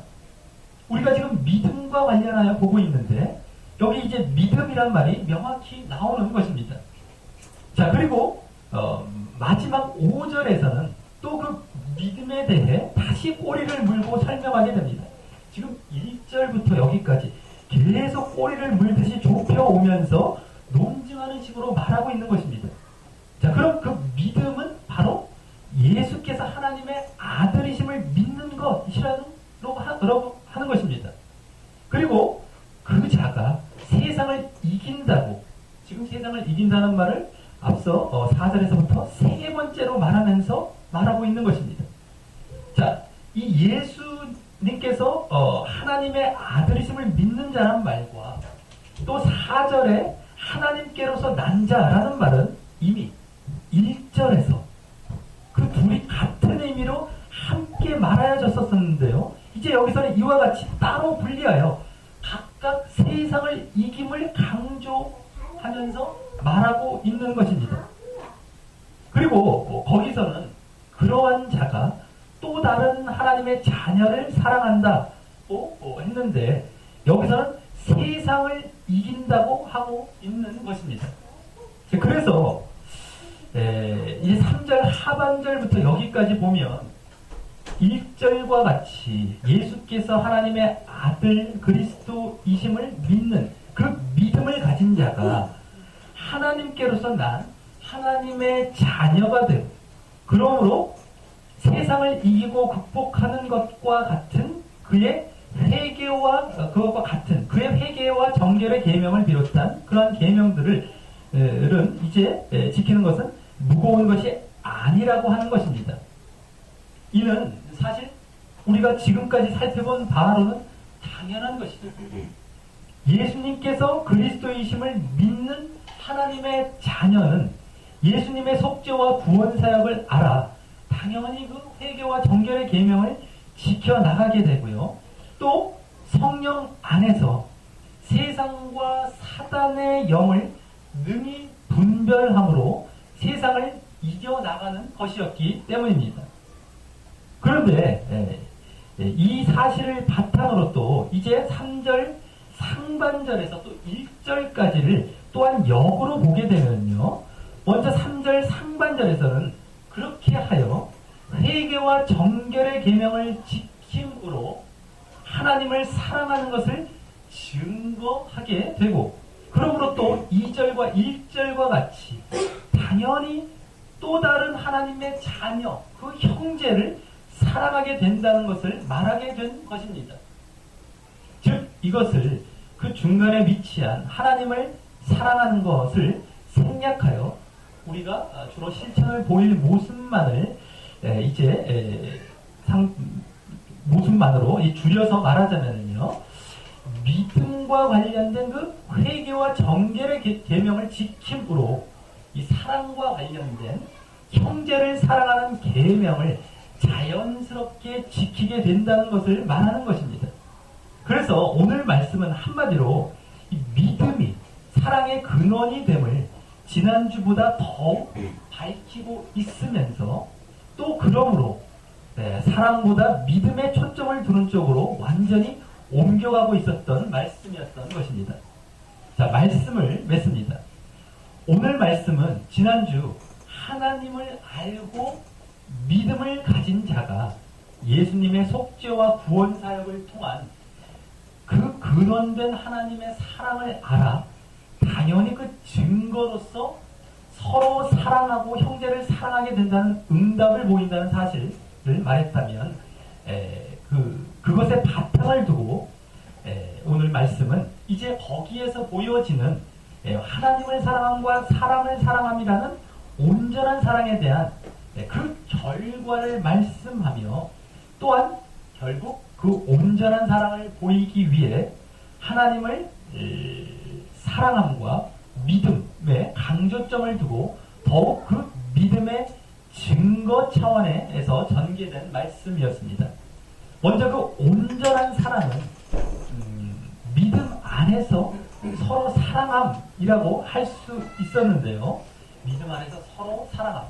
우리가 지금 믿음과 관련하여 보고 있는데 여기 이제 믿음이란 말이 명확히 나오는 것입니다. 자, 그리고 마지막 5절에서는 또 그 믿음에 대해 다시 꼬리를 물고 설명하게 됩니다. 지금 1절부터 여기까지 계속 꼬리를 물듯이 좁혀오면서 논증하는 식으로 말하고 있는 것입니다. 자, 그럼 그 믿음은 바로 예수께서 하나님의 아들이심을 믿는 것이라고 하는 것입니다. 그리고 그 자가 세상을 이긴다고, 지금 세상을 이긴다는 말을 앞서 4절에서부터 세 번째로 말하면서 말하고 있는 것입니다. 자, 이 예수님께서 하나님의 아들이심을 믿는 자란 말과 또 4절에 하나님께로서 난 자라는 말은 이미 1절에서 그 둘이 같은 의미로 함께 말하여졌었는데요. 이제 여기서는 이와 같이 따로 분리하여 각각 세상을 이김을 강조하면서 말하고 있는 것입니다. 그리고 거기서는 그러한 자가 또 다른 하나님의 자녀를 사랑한다고 했는데 여기서는 세상을 이긴다고 하고 있는 것입니다. 그래서 이 3절 하반절부터 여기까지 보면 1절과 같이 예수께서 하나님의 아들 그리스도이심을 믿는 그 믿음을 가진 자가 하나님께로서 난 하나님의 자녀가 되고 그러므로 세상을 이기고 극복하는 것과 같은 그의 그것과 같은 그의 회개와 정결의 계명을 비롯한 그러한 계명들을 이제 지키는 것은 무거운 것이 아니라고 하는 것입니다. 이는 사실 우리가 지금까지 살펴본 바로는 당연한 것이죠. 예수님께서 그리스도이심을 믿는 하나님의 자녀는 예수님의 속죄와 구원 사역을 알아 당연히 그 회개와 정결의 계명을 지켜나가게 되고요. 또 성령 안에서 세상과 사단의 영을 능히 분별함으로 세상을 이겨나가는 것이었기 때문입니다. 그런데 이 사실을 바탕으로 또 이제 3절 상반절에서 또 1절까지를 또한 역으로 보게 되면요. 먼저 3절 상반절에서는 그렇게 하여 회개와 정결의 계명을 지킴으로 하나님을 사랑하는 것을 증거하게 되고, 그러므로 또 2절과 1절과 같이 당연히 또 다른 하나님의 자녀, 그 형제를 사랑하게 된다는 것을 말하게 된 것입니다. 즉 이것을 그 중간에 위치한 하나님을 사랑하는 것을 생략하여 우리가 주로 실천을 보일 모습만을 모습만으로 줄여서 말하자면요, 믿음과 관련된 그 회개와 정결의 계명을 지킴으로 이 사랑과 관련된 형제를 사랑하는 계명을 자연스럽게 지키게 된다는 것을 말하는 것입니다. 그래서 오늘 말씀은 한마디로 이 믿음이 사랑의 근원이 됨을 지난주보다 더욱 밝히고 있으면서, 또 그러므로 사랑보다 믿음의 초점을 두는 쪽으로 완전히 옮겨가고 있었던 말씀이었던 것입니다. 자, 말씀을 맺습니다. 오늘 말씀은 지난주 하나님을 알고 믿음을 가진 자가 예수님의 속죄와 구원 사역을 통한 그 근원된 하나님의 사랑을 알아 당연히 그 증거로서 서로 사랑하고 형제를 사랑하게 된다는 응답을 보인다는 사실을 말했다면, 그것의 바탕을 두고 오늘 말씀은 이제 거기에서 보여지는 하나님을 사랑함과 사람을 사랑함이라는 온전한 사랑에 대한 그 결과를 말씀하며, 또한 결국 그 온전한 사랑을 보이기 위해 하나님을 사랑함과 믿음에 강조점을 두고 더욱 그 믿음의 증거 차원에서 전개된 말씀이었습니다. 먼저 그 온전한 사랑은 믿음 안에서 서로 사랑함이라고 할 수 있었는데요. 믿음 안에서 서로 사랑함.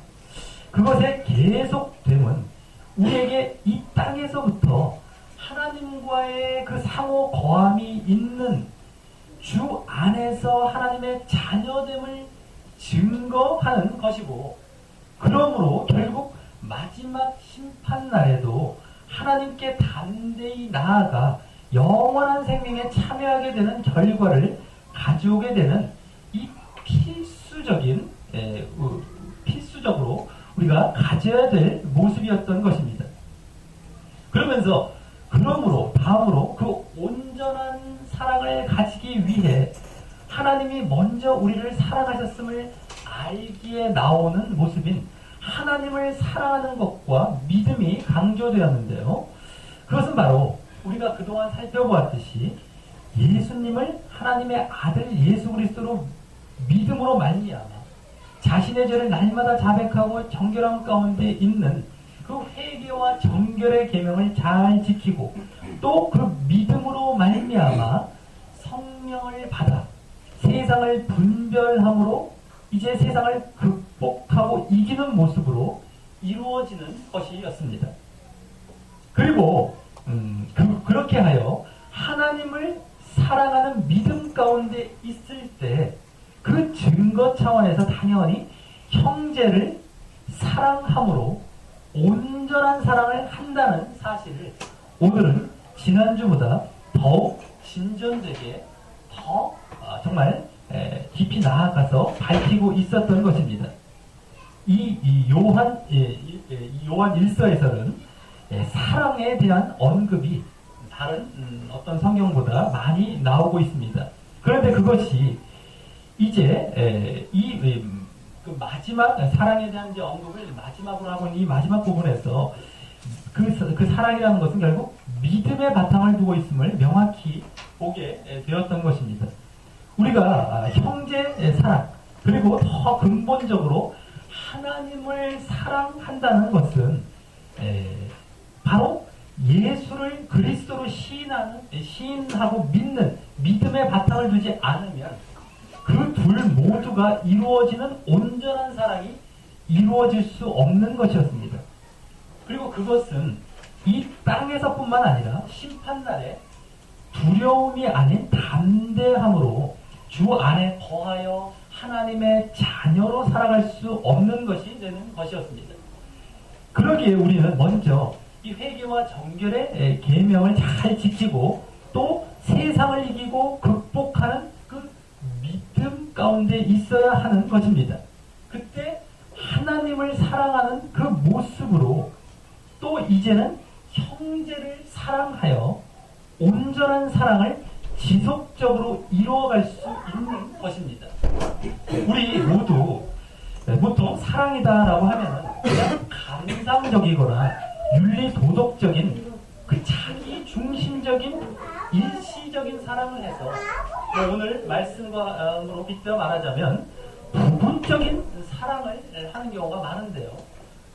그것의 계속됨은 우리에게 이 땅에서부터 하나님과의 그 상호 거함이 있는 주 안에서 하나님의 자녀됨을 증거하는 것이고, 그러므로 결국 마지막 심판날에도 하나님께 단대히 나아가 영원한 생명에 참여하게 되는 결과를 가져오게 되는 이 필수적으로 우리가 가져야 될 모습이었던 것입니다. 그러므로 다음으로 그 온전한 사랑을 가지기 위해 하나님이 먼저 우리를 사랑하셨음을 알기에 나오는 모습인 하나님을 사랑하는 것과 믿음이 강조되었는데요. 그것은 바로 우리가 그동안 살펴보았듯이 예수님을 하나님의 아들 예수 그리스도로 믿음으로 말미암아 자신의 죄를 날마다 자백하고 정결함 가운데 있는 그 회개와 정결의 계명을 잘 지키고, 또 그 믿음으로 말미암아 성령을 받아 세상을 분별함으로 이제 세상을 극복하고 이기는 모습으로 이루어지는 것이었습니다. 그리고 그렇게 하여 하나님을 사랑하는 믿음 가운데 있을 때 그 증거 차원에서 당연히 형제를 사랑함으로 온전한 사랑을 한다는 사실을 오늘은 지난주보다 더욱 진전되게 더 정말 깊이 나아가서 밝히고 있었던 것입니다. 이 요한 1서에서는 사랑에 대한 언급이 다른 어떤 성경보다 많이 나오고 있습니다. 그런데 그것이 이제 그 마지막 사랑에 대한 이제 언급을 마지막으로 하고 있는 이 마지막 부분에서 그 사랑이라는 것은 결국 믿음의 바탕을 두고 있음을 명확히 보게 되었던 것입니다. 우리가 형제의 사랑, 그리고 더 근본적으로 하나님을 사랑한다는 것은 바로 예수를 그리스도로 시인하고 믿는 믿음의 바탕 그리스도와 이루어지는 온전한 사랑이 이루어질 수 없는 것이었습니다. 그리고 그것은 이 땅에서뿐만 아니라 심판날에 두려움이 아닌 담대함으로 주 안에 거하여 하나님의 자녀로 살아갈 수 없는 것이 되는 것이었습니다. 그러기에 우리는 먼저 이 회개와 정결의 계명을 잘 지키고 또 세상을 이기고 극복하는 그 믿음 가운데 있어야 하는 것입니다. 그때 하나님을 사랑하는 그 모습으로 또 이제는 형제를 사랑하여 온전한 사랑을 지속적으로 이루어갈 수 있는 것입니다. 우리 모두 보통 사랑이다라고 하면 그냥 감상적이거나 윤리 도덕적인 그 자기 중심적인 일시적인 사랑을 해서 오늘 말씀으로 빗대어 말하자면 부분적인 사랑을 하는 경우가 많은데요.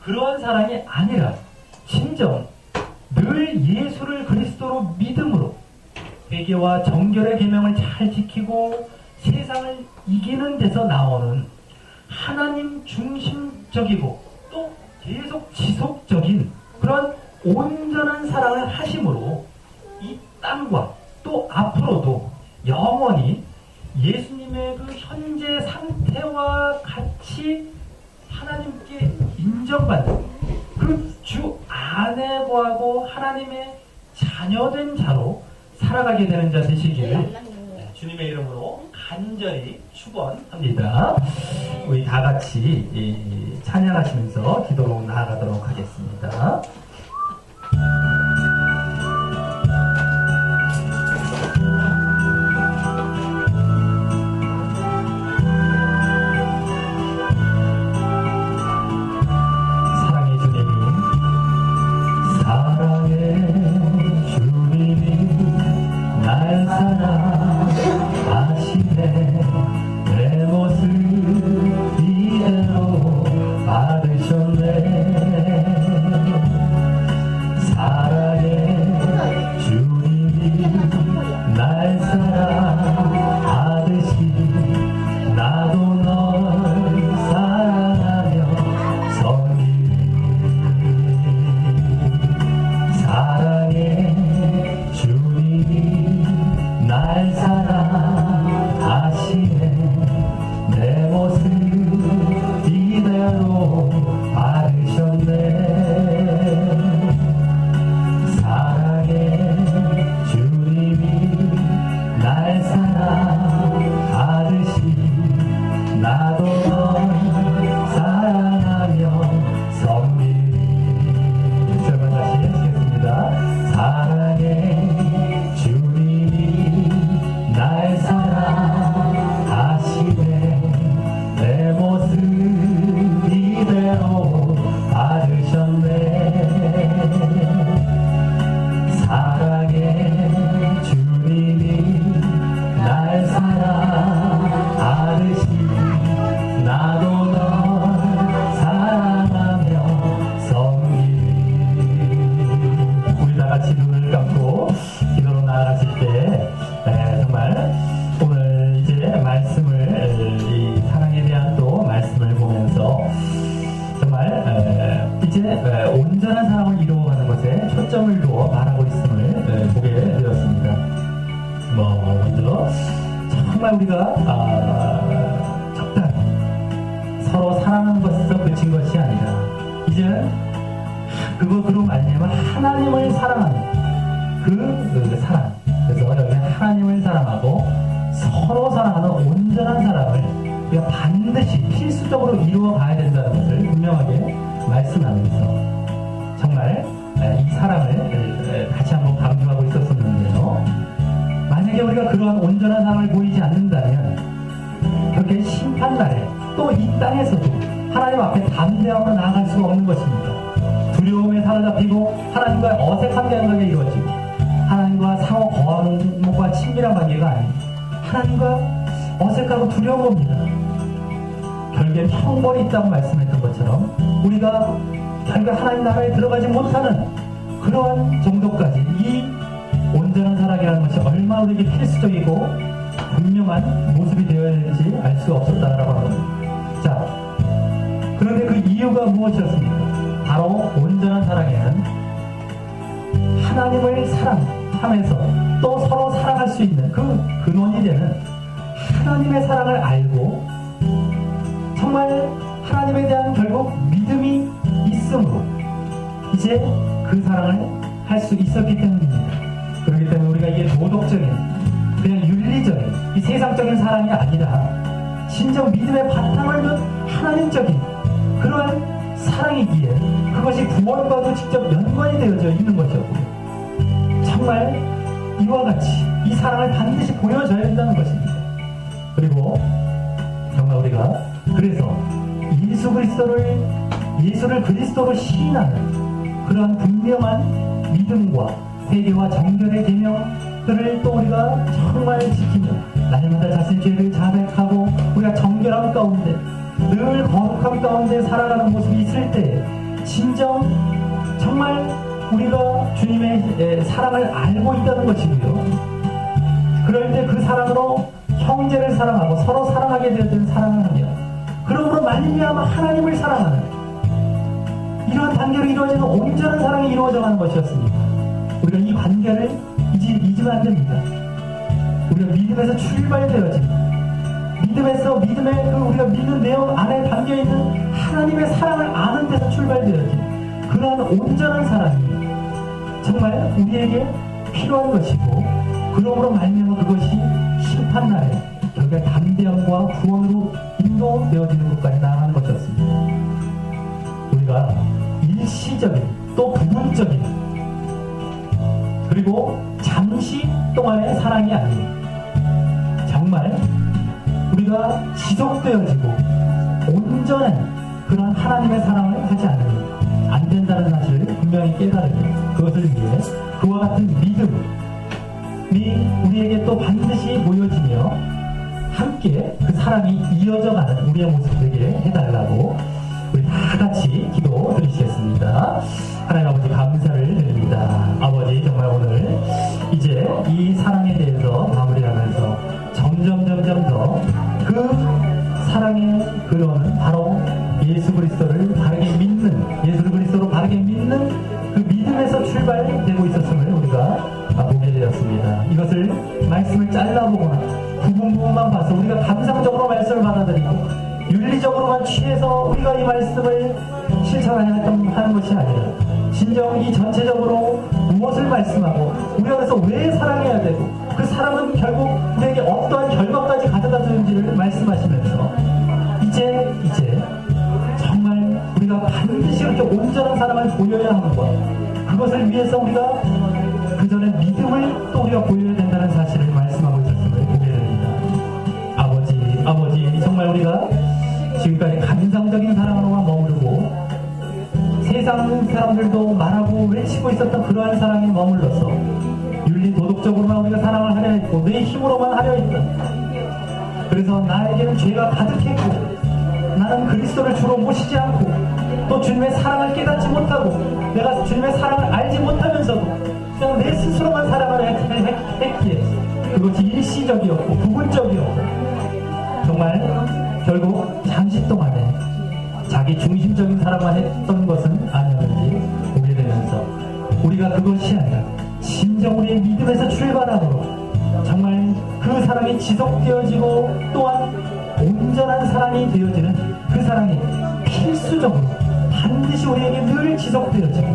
그러한 사랑이 아니라 진정 늘 예수를 그리스도로 믿음으로 회개와 정결의 계명을 잘 지키고 세상을 이기는 데서 나오는 하나님 중심적이고 또 계속 지속적인 그런 온전한 사랑을 하심으로 이 땅과 또 앞으로도 영원히 예수님의 그 현재 상태와 같이 하나님께 인정받는 그 주 안에 거하고 하나님의 자녀된 자로 살아가게 되는 자 되시기를 주님의 이름으로 간절히 축원합니다. 우리 다 같이 찬양하시면서 기도로 나아가도록 하겠습니다. 온전한 사랑을 이루어가는 것에 초점을 두어 말하고 있음을 보게 되었습니다. 먼저 정말 우리가 적당히 서로 사랑하는 것에서 그친 것이 아니라 이제는 그로 말미암아 하나님을 사랑하는 그 사랑, 그래서 여기 하나님을 사랑하고 서로 사랑하는 온전한 사랑을 우리가 반드시 필수적으로 이루어 가야 된다는 것을 분명하게 말씀하면서 정말 이 사랑을 다시 한번 강조하고 있었었는데요. 만약에 우리가 그러한 온전한 사랑을 보이지 않는다면 그렇게 심판날에 또 이 땅에서도 하나님 앞에 담대함으로 나아갈 수가 없는 것입니다. 두려움에 사로잡히고 하나님과 어색한 관계가 이루어지고 하나님과 상호 거함과 친밀한 관계가 아닙니다. 하나님과 어색하고 두려운 겁니다. 결국엔 형벌이 있다고 말씀했던 것처럼 우리가 결국 하나님 나라에 들어가지 못하는 그러한 정도까지 이 온전한 사랑이라는 것이 얼마나 우리에게 필수적이고 분명한 모습이 되어야 될지 알 수 없었다라고 합니다. 자, 그런데 그 이유가 무엇이었습니까? 바로 온전한 사랑에는 하나님을 사랑하면서 또 서로 사랑할 수 있는 그 근원이 되는 하나님의 사랑을 알고 정말 하나님에 대한 결국 믿음이 있음으로 이제 그 사랑을 할 수 있었기 때문입니다. 그렇기 때문에 우리가 이게 도덕적인 그냥 윤리적인 이 세상적인 사랑이 아니라 진정 믿음의 바탕을 둔 하나님적인 그러한 사랑이기에 그것이 구원과도 직접 연관이 되어져 있는 것이었고요. 정말 이와 같이 이 사랑을 반드시 보여줘야 된다는 것입니다. 그리고 정말 우리가 그래서 예수를 그리스도로 시인하는 그러한 분명한 믿음과 회개와 정결의 계명들을 또 우리가 정말 지키며 날마다 자신의 죄를 자백하고 우리가 정결함 가운데 늘 거룩함 가운데 살아가는 모습이 있을 때 진정 정말 우리가 주님의 사랑을 알고 있다는 것이고요. 그럴 때 그 사랑으로 형제를 사랑하고 서로 사랑하게 되어진 사랑을 하며 그러므로 말미암아 하나님을 사랑하는 이러한 단계로 이루어지는 온전한 사랑이 이루어져가는 것이었습니다. 우리가 이 관계를 잊으면 안 됩니다. 우리가 믿음에서 출발되어진 믿음의 우리가 믿는 내용 안에 담겨있는 하나님의 사랑을 아는 데서 출발되어진 그러한 온전한 사랑이 정말 우리에게 필요한 것이고 그러므로 말미암아 그것이 심판날에 결국에 담대함과 구원으로 인도되어지는 것까지 나아가는 것이었습니다. 우리가 일시적인 또 부분적인 그리고 잠시 동안의 사랑이 아닌 정말 우리가 지속되어지고 온전한 그런 하나님의 사랑을 하지 않으면 안 된다는 사실을 분명히 깨달으며 그것을 위해 그와 같은 믿음이 우리에게 또 반드시 보여지며 함께 그 사랑이 이어져가는 우리의 모습 되게 해달라고 우리 다 같이 기도 드리시겠습니다. 하나님 아버지 감사를 드립니다. 아버지 정말 오늘 이제 이 사랑에 대해서 마무리하면서 점점 더 그 사랑의 근원은 바로 예수 그리스도를 바르게 믿는 예수 그리스도로 바르게 믿는 그 믿음에서 출발되고 있었음을 우리가 보게 되었습니다. 이것을 말씀을 잘라보거나 부분만 봐서 우리가 감상적으로 말씀을 받아들이고 윤리적으로만 취해서 우리가 이 말씀을 실천하려 하는 것이 아니라 진정 이 전체적으로 무엇을 말씀하고 우리가 그래서 왜 사랑해야 되고 그 사랑은 결국 우리에게 어떠한 결과까지 가져다 주는지를 말씀하시면서 이제 정말 우리가 반드시 이렇게 온전한 사랑을 보여야 하는 것 그것을 위해서 우리가 그 전에 믿음을 또 우리가 보여야 된다는 사실을 말씀하고 있었음을 보게 됩니다. 아버지 정말 우리가 지금까지 감상적인 사랑으로만 머무르고 세상 사람들도 말하고 외치고 있었던 그러한 사랑에 머물러서 윤리 도덕적으로만 우리가 사랑을 하려 했고 내 힘으로만 하려 했던 그래서 나에게는 죄가 가득했고 나는 그리스도를 주로 모시지 않고 또 주님의 사랑을 깨닫지 못하고 내가 주님의 사랑을 알지 못하면서도 그냥 내 스스로만 사랑을 했기에 그것이 일시적이었고 부분적이었고 정말 결국 잠시 동안에 자기 중심적인 사랑만 했던 것은 아니었는지 보게 되면서 우리가 그것이 아니라 진정 우리의 믿음에서 출발함으로 정말 그 사랑이 지속되어지고 또한 온전한 사랑이 되어지는 그 사랑이 필수적으로 반드시 우리에게 늘 지속되어지고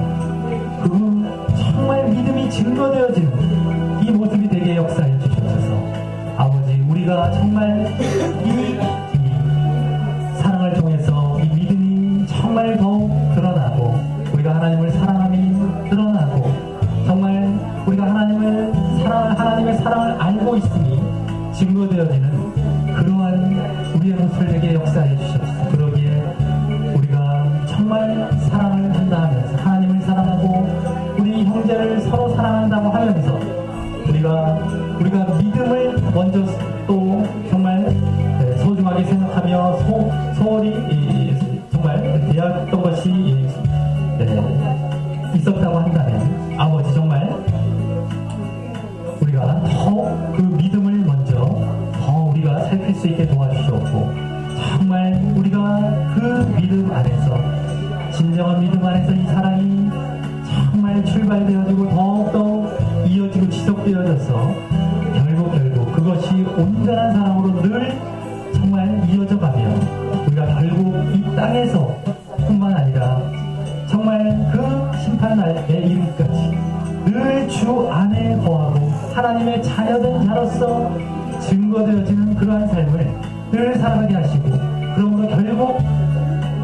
그 정말 믿음이 증거되어지는 이 모습이 되게 역사해 주셔서 아버지 우리가 정말 이 사랑을 통해서 이 믿음이 정말 더욱 드러나고 우리가 하나님을 사랑함이 드러나고 정말 우리가 하나님의 사랑을 알고 있음이 증거되어지는 그러한 우리의 모습을 되게 역사해 주셨습니다. 그러기에 우리가 정말 사랑을 한다 하면서 하나님을 사랑하고 우리 형제를 서로 사랑한다고 하면서 우리가 믿음을 먼저 또 정말 소중하게 생각하며 소홀히 정말 대하였던 것이 있었다고 한다면 아버지 정말 우리가 더 그 믿음을 먼저 진정한 믿음 안에서 이 사랑이 정말 출발되어지고 더욱더 이어지고 지속되어져서 결국 그것이 온전한 사랑으로 늘 정말 이어져 가며 우리가 결국 이 땅에서 뿐만 아니라 정말 그 심판날에 이르기까지 늘 주 안에 거하고 하나님의 자녀된 자로서 증거되어지는 그러한 삶을 늘 살아가게 하시고, 그러므로 결국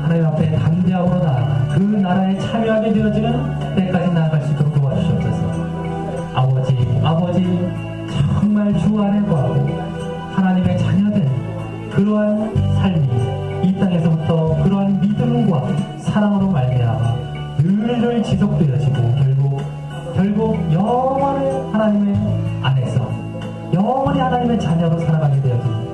하나님 앞에 담대함으로 나아가 그 나라에 참여하게 되어지는 때까지 나아갈 수 있도록 도와주시옵소서. 아버지 정말 주 안에 거하고 하나님의 자녀된 그러한 삶이 이 땅에서부터 그러한 믿음과 사랑으로 말미암아 늘 지속되어지고 결국 영원히 하나님의 안에서 영원히 하나님의 자녀로 살아가게 되어지는